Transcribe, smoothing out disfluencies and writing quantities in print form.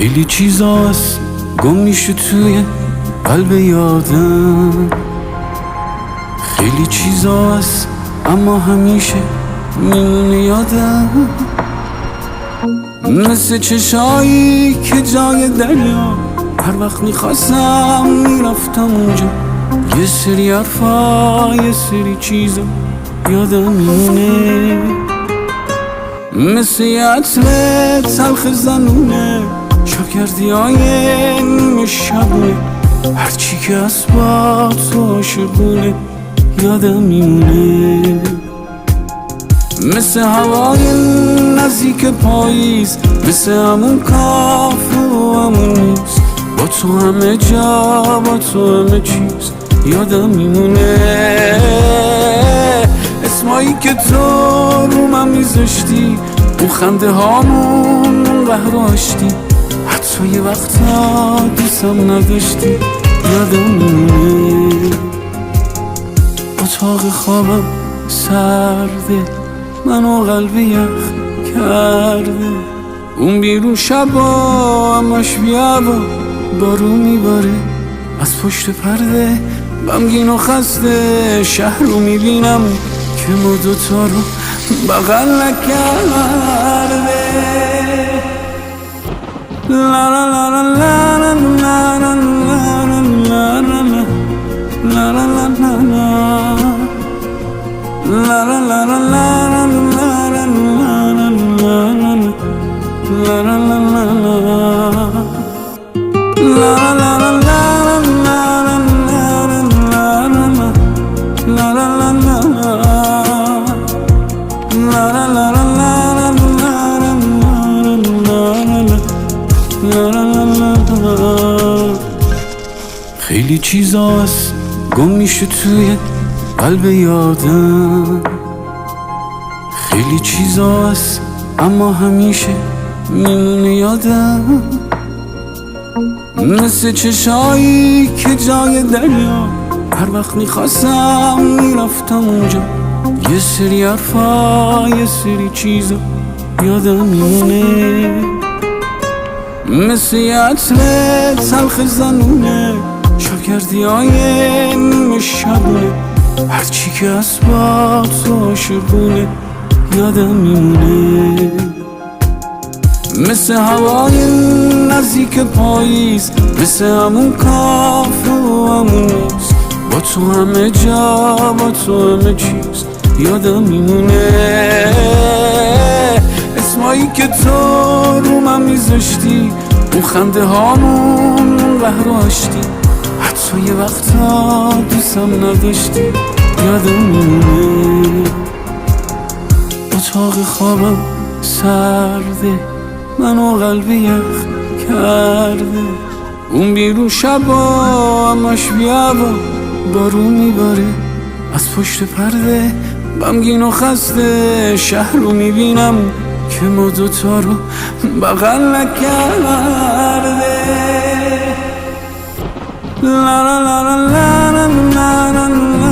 خیلی چیزاست گم میشه توی قلب یادم، خیلی چیزاست اما همیشه میمونه یادم، مثل چشایی که جای دریا هر وقت میخواستم میرفتم اونجا، یه سری حرفا یه سری چیزا یادم میمونه، مثل یه عطر تلخ زنونه شاکردی های نیمه شبونه، هرچی که از با تو عاشقونه یادم میمونه، مثل هوای نزدیک پاییز، مثل همون کافه و همون میز، با تو همه جا با تو همه چیز یادم میمونه، اسمایی که تو رو من میذاشتی، اون خنده هامون اون قهر و آشتی، حتی یه وقتا دوستم نداشتی یادم میمونه، اتاق خوابم سرده منو قلب یخ کرده، اون بیرون شبا همش بیابا بارون میباره، از پشت پرده غمگین و خسته شهر رو میبینم که ما دوتا رو بغل نکرده، لا لا لا لا لا لا لا لا لا خیلی چیزاست گم میشه توی قلب یادم، خیلی چیزاست اما همیشه میمونه یادم، مثل چشایی که جای دریا هر وقت میخواستم میرفتم اونجا، یه سری حرفا یه سری چیزا یادم میمونه، مثل یه عطر تلخ زنونه شاکردی های نیمه شبونه، هرچی که از با تو عاشقونه یادم میمونه، مثل هوای نزدیک پاییز، مثل همون کافه و همون میز، با تو همه جا با تو همه چیز یادم میمونه، اسمایی که تو رو من میذاشتی، اون خنده هامون اون قهر و آشتی، حتی یه وقتا دوستم نداشتی یادم میمونه، اتاق خوابم سرده منو قلب یخ کرده، اون بیرون شبا همش بیابا بارون میباره، از پشت پرده غمگین و خسته شهر رو میبینم که ما دوتا رو بغل نکرده، لا لا لا لا لا لا لا لا لا لا